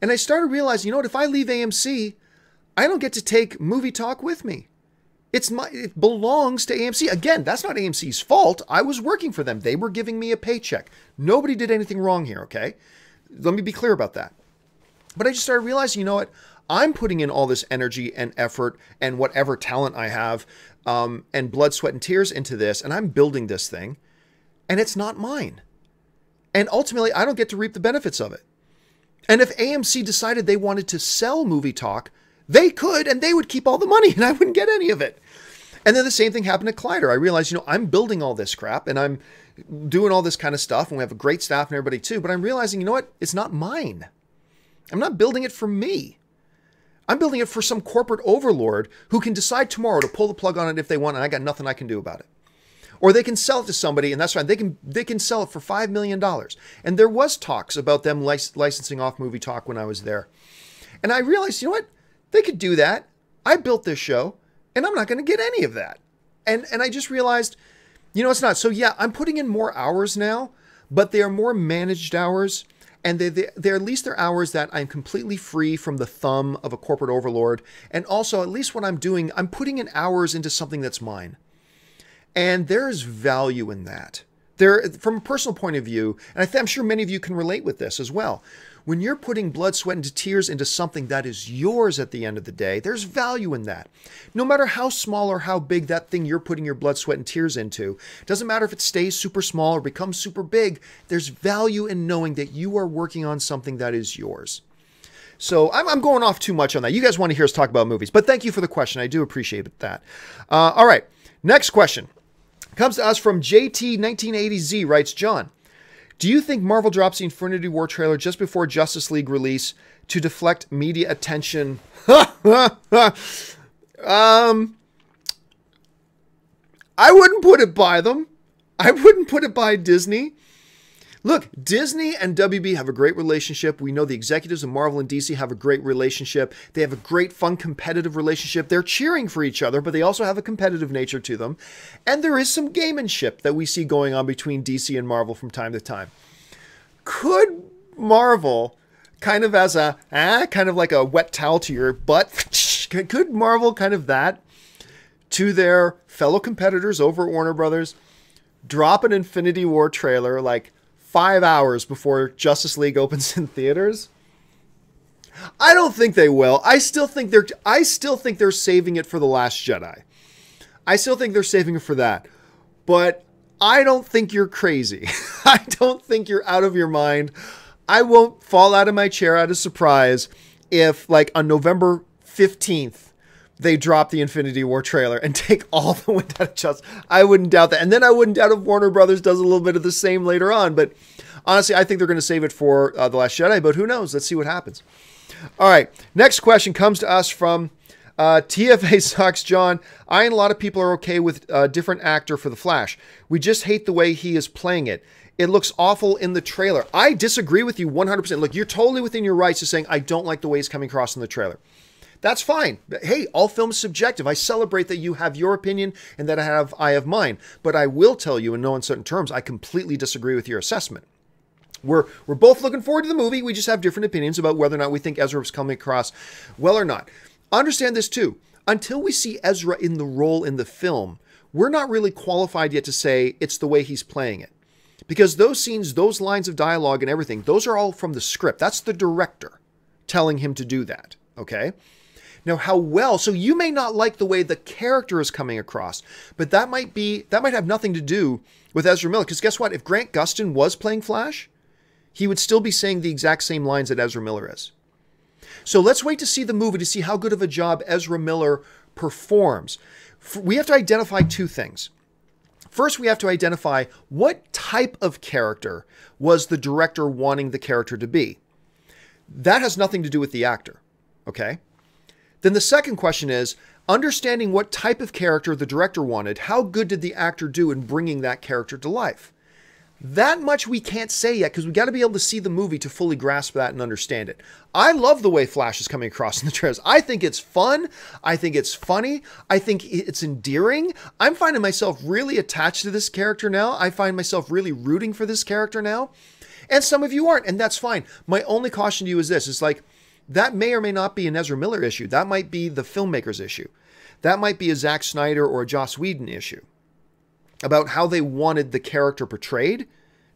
And I started realizing, you know what? If I leave AMC, I don't get to take Movie Talk with me. It belongs to AMC. Again, that's not AMC's fault. I was working for them. They were giving me a paycheck. Nobody did anything wrong here, okay? Let me be clear about that. But I just started realizing, you know what? I'm putting in all this energy and effort and whatever talent I have and blood, sweat, and tears into this, and I'm building this thing, and it's not mine. And ultimately, I don't get to reap the benefits of it. And if AMC decided they wanted to sell Movie Talk, they could, and they would keep all the money, and I wouldn't get any of it. And then the same thing happened at Collider. I realized, you know, I'm building all this crap, and I'm doing all this kind of stuff, and we have a great staff and everybody too, but I'm realizing, you know what? It's not mine. I'm not building it for me. I'm building it for some corporate overlord who can decide tomorrow to pull the plug on it if they want, and I got nothing I can do about it. Or they can sell it to somebody, and that's fine. They can sell it for $5 million. And there was talks about them licensing off Movie Talk when I was there. And I realized, you know what? They could do that. I built this show, and I'm not going to get any of that. And I just realized, you know, it's not. So yeah, I'm putting in more hours now, but they are more managed hours. And they're at least they're hours that I'm completely free from the thumb of a corporate overlord. And also, at least what I'm doing, I'm putting in hours into something that's mine. And there is value in that. from a personal point of view, and I'm sure many of you can relate with this as well. When you're putting blood, sweat, and tears into something that is yours at the end of the day, there's value in that. No matter how small or how big that thing you're putting your blood, sweat, and tears into, doesn't matter if it stays super small or becomes super big, there's value in knowing that you are working on something that is yours. So I'm going off too much on that. You guys want to hear us talk about movies, but thank you for the question. I do appreciate that. All right, next question comes to us from JT1980Z, writes, John, do you think Marvel drops the Infinity War trailer just before Justice League release to deflect media attention? I wouldn't put it by them. I wouldn't put it by Disney. Look, Disney and WB have a great relationship. We know the executives of Marvel and DC have a great relationship. They have a great, fun, competitive relationship. They're cheering for each other, but they also have a competitive nature to them. And there is some gamemanship that we see going on between DC and Marvel from time to time. Could Marvel, kind of as a, kind of like a wet towel to your butt, could Marvel kind of that to their fellow competitors over at Warner Brothers, drop an Infinity War trailer like 5 hours before Justice League opens in theaters? I don't think they will. I still think they're saving it for The Last Jedi. I still think they're saving it for that. But I don't think you're crazy. I don't think you're out of your mind. I won't fall out of my chair out of surprise if, like, on November 15th, they drop the Infinity War trailer and take all the wind out of Justice. I wouldn't doubt that. And then I wouldn't doubt if Warner Brothers does a little bit of the same later on. But honestly, I think they're going to save it for The Last Jedi. But who knows? Let's see what happens. All right. Next question comes to us from TFA Sucks. John, I and a lot of people are okay with a different actor for The Flash. We just hate the way he is playing it. It looks awful in the trailer. I disagree with you 100%. Look, you're totally within your rights to saying, I don't like the way he's coming across in the trailer. That's fine. Hey, all film's subjective. I celebrate that you have your opinion and that I have mine. But I will tell you in no uncertain terms, I completely disagree with your assessment. We're both looking forward to the movie. We just have different opinions about whether or not we think Ezra was coming across well or not. Understand this too. Until we see Ezra in the role in the film, we're not really qualified yet to say it's the way he's playing it. Because those scenes, those lines of dialogue and everything, those are all from the script. That's the director telling him to do that. Okay? Now, how well, so you may not like the way the character is coming across, but that might have nothing to do with Ezra Miller. Because guess what? If Grant Gustin was playing Flash, he would still be saying the exact same lines that Ezra Miller is. So let's wait to see the movie to see how good of a job Ezra Miller performs. We have to identify two things. First, we have to identify what type of character was the director wanting the character to be. That has nothing to do with the actor, okay? Then the second question is, understanding what type of character the director wanted, how good did the actor do in bringing that character to life? That much we can't say yet because we got to be able to see the movie to fully grasp that and understand it. I love the way Flash is coming across in the trailers. I think it's fun. I think it's funny. I think it's endearing. I'm finding myself really attached to this character now. I find myself really rooting for this character now. And some of you aren't, and that's fine. My only caution to you is this. It's like, that may or may not be an Ezra Miller issue. That might be the filmmaker's issue. That might be a Zack Snyder or a Joss Whedon issue about how they wanted the character portrayed.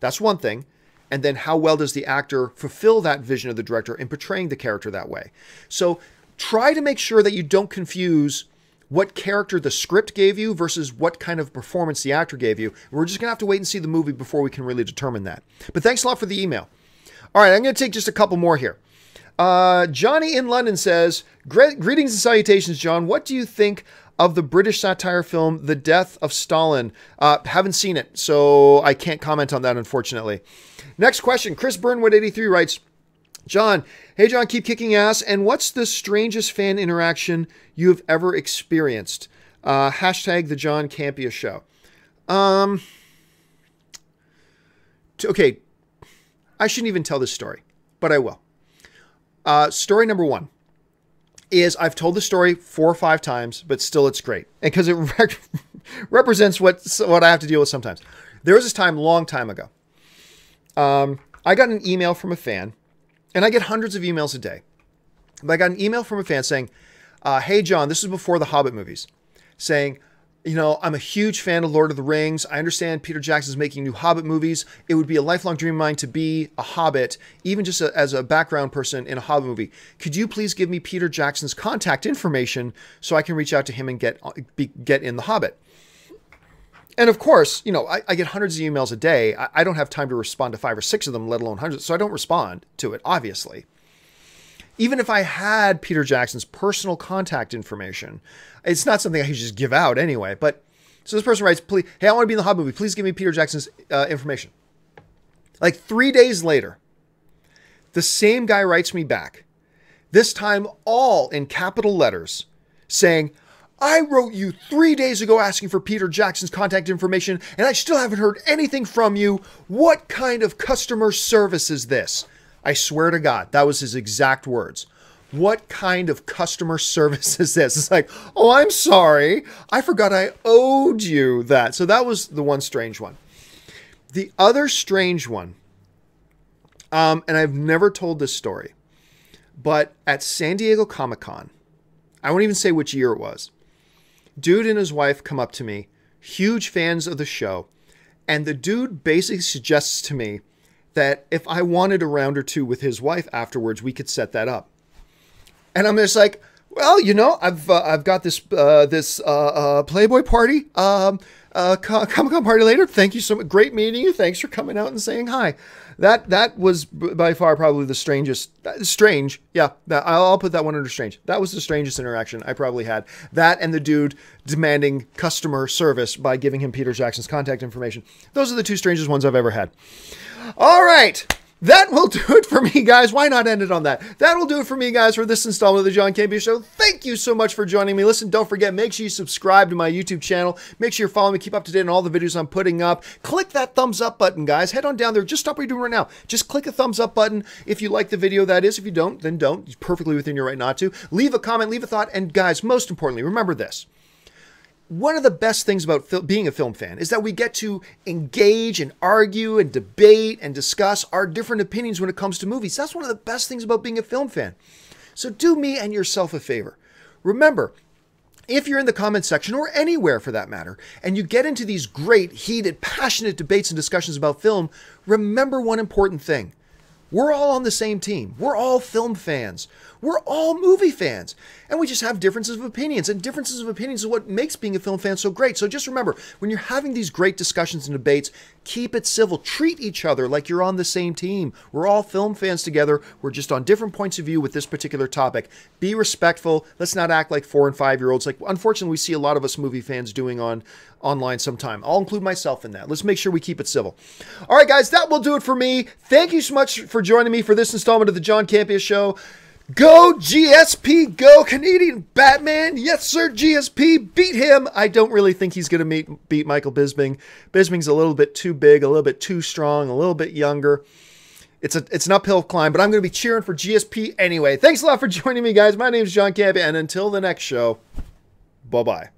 That's one thing. And then how well does the actor fulfill that vision of the director in portraying the character that way? So try to make sure that you don't confuse what character the script gave you versus what kind of performance the actor gave you. We're just going to have to wait and see the movie before we can really determine that. But thanks a lot for the email. All right, I'm going to take just a couple more here. Johnny in London says, greetings and salutations, John. What do you think of the British satire film, The Death of Stalin? Haven't seen it, so I can't comment on that, unfortunately. Next question. Chris Burnwood 83 writes, John, hey John, keep kicking ass. And what's the strangest fan interaction you have ever experienced? Hashtag the John Campea Show. Okay, I shouldn't even tell this story, but I will. Story number one is I've told the story 4 or 5 times, but still it's great. And because it represents what I have to deal with sometimes. There was this time, long time ago. I got an email from a fan, and I get hundreds of emails a day. But I got an email from a fan saying, hey John, this is before the Hobbit movies, saying, You know, I'm a huge fan of Lord of the Rings. I understand Peter Jackson's making new Hobbit movies. It would be a lifelong dream of mine to be a Hobbit, even just as a background person in a Hobbit movie. Could you please give me Peter Jackson's contact information so I can reach out to him and get in the Hobbit? And of course, you know, I get hundreds of emails a day. I don't have time to respond to 5 or 6 of them, let alone hundreds. So I don't respond to it, obviously. Even if I had Peter Jackson's personal contact information, it's not something I could just give out anyway. But so this person writes, please, hey, I want to be in the Hobbit movie. Please give me Peter Jackson's information. Like 3 days later, the same guy writes me back, this time all in capital letters, saying, I wrote you 3 days ago asking for Peter Jackson's contact information, and I still haven't heard anything from you. What kind of customer service is this? I swear to God, that was his exact words. What kind of customer service is this? It's like, oh, I'm sorry. I forgot I owed you that. So that was the one strange one. The other strange one, and I've never told this story, but at San Diego Comic-Con, I won't even say which year it was, dude and his wife come up to me, huge fans of the show, and the dude basically suggests to me that if I wanted a round or two with his wife afterwards, we could set that up. And I'm just like, well, you know, I've got this Playboy party, Comic-Con party later. Thank you so much. Great meeting you. Thanks for coming out and saying hi. That was by far probably the strangest. Strange, yeah. I'll put that one under strange. That was the strangest interaction I probably had. That and the dude demanding customer service by giving him Peter Jackson's contact information. Those are the two strangest ones I've ever had. All right. That will do it for me, guys. Why not end it on that? That will do it for me, guys, for this installment of the John Campea Show. Thank you so much for joining me. Listen, don't forget, make sure you subscribe to my YouTube channel. Make sure you're following me. Keep up to date on all the videos I'm putting up. Click that thumbs up button, guys. Head on down there. Just stop what you're doing right now. Just click the thumbs up button if you like the video, that is. If you don't, then don't. It's perfectly within your right not to. Leave a comment, leave a thought, and guys, most importantly, remember this. One of the best things about being a film fan is that we get to engage and argue and debate and discuss our different opinions when it comes to movies. That's one of the best things about being a film fan. So do me and yourself a favor. Remember, if you're in the comment section or anywhere for that matter, and you get into these great, heated, passionate debates and discussions about film, remember one important thing. We're all on the same team. We're all film fans. We're all movie fans. And we just have differences of opinions. And differences of opinions is what makes being a film fan so great. So just remember, when you're having these great discussions and debates, keep it civil. Treat each other like you're on the same team. We're all film fans together. We're just on different points of view with this particular topic. Be respectful. Let's not act like 4- and 5-year-olds. Like, unfortunately, we see a lot of us movie fans doing online sometime. I'll include myself in that. Let's make sure we keep it civil. All right, guys, that will do it for me. Thank you so much for joining me for this installment of the John Campea Show. Go GSP, go Canadian Batman. Yes, sir, GSP, beat him. I don't really think he's going to beat Michael Bisping. Bisping's a little bit too big, a little bit too strong, a little bit younger. It's an uphill climb, but I'm going to be cheering for GSP anyway. Thanks a lot for joining me, guys. My name is John Campea, and until the next show, bye-bye.